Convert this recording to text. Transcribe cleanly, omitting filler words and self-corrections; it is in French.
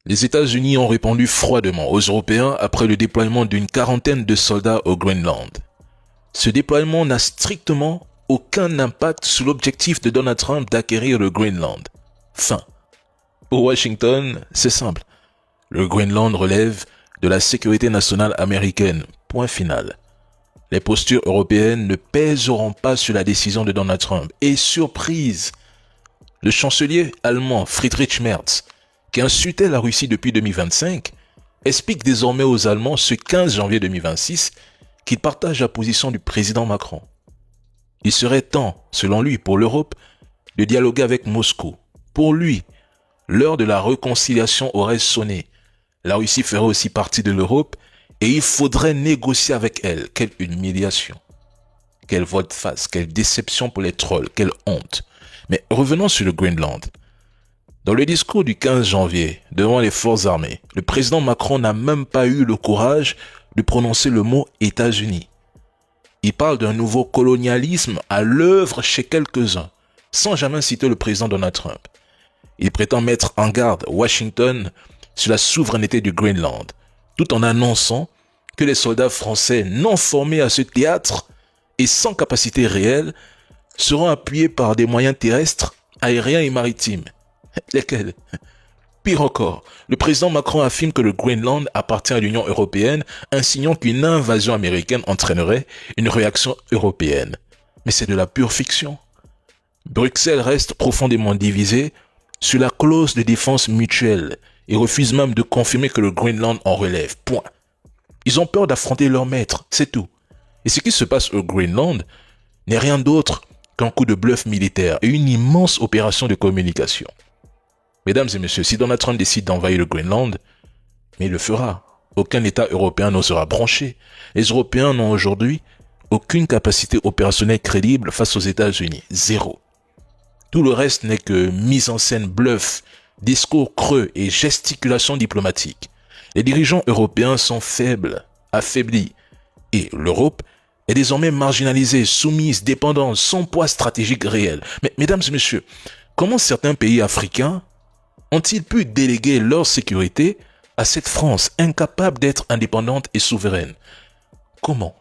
Les États-Unis ont répondu froidement aux Européens après le déploiement d'une quarantaine de soldats au Groenland. Ce déploiement n'a strictement aucun impact sur l'objectif de Donald Trump d'acquérir le Groenland. Fin. Pour Washington, c'est simple. Le Groenland relève de la sécurité nationale américaine. Point final. Les postures européennes ne pèseront pas sur la décision de Donald Trump. Et surprise, le chancelier allemand Friedrich Merz, qui insultait la Russie depuis 2025, explique désormais aux Allemands ce 15 janvier 2026 qu'il partage la position du président Macron. Il serait temps, selon lui, pour l'Europe, de dialoguer avec Moscou. Pour lui, l'heure de la réconciliation aurait sonné. La Russie ferait aussi partie de l'Europe et il faudrait négocier avec elle. Quelle humiliation. Quelle volte-face, quelle déception pour les trolls, quelle honte. Mais revenons sur le Groenland. Dans le discours du 15 janvier, devant les forces armées, le président Macron n'a même pas eu le courage de prononcer le mot États-Unis. Il parle d'un nouveau colonialisme à l'œuvre chez quelques-uns, sans jamais citer le président Donald Trump. Il prétend mettre en garde Washington sur la souveraineté du Groenland, tout en annonçant que les soldats français non formés à ce théâtre et sans capacité réelle seront appuyés par des moyens terrestres, aériens et maritimes. Lesquels? Pire encore, le président Macron affirme que le Groenland appartient à l'Union européenne, insinuant qu'une invasion américaine entraînerait une réaction européenne. Mais c'est de la pure fiction. Bruxelles reste profondément divisée sur la clause de défense mutuelle et refuse même de confirmer que le Groenland en relève. Point. Ils ont peur d'affronter leur maître, c'est tout. Et ce qui se passe au Groenland n'est rien d'autre qu'un coup de bluff militaire et une immense opération de communication. Mesdames et messieurs, si Donald Trump décide d'envahir le Groenland, mais il le fera. Aucun État européen n'osera broncher. Les Européens n'ont aujourd'hui aucune capacité opérationnelle crédible face aux États-Unis. Zéro. Tout le reste n'est que mise en scène bluff, discours creux et gesticulation diplomatique. Les dirigeants européens sont faibles, affaiblis, et l'Europe est désormais marginalisée, soumise, dépendante, sans poids stratégique réel. Mais mesdames et messieurs, comment certains pays africains ont-ils pu déléguer leur sécurité à cette France incapable d'être indépendante et souveraine? Comment?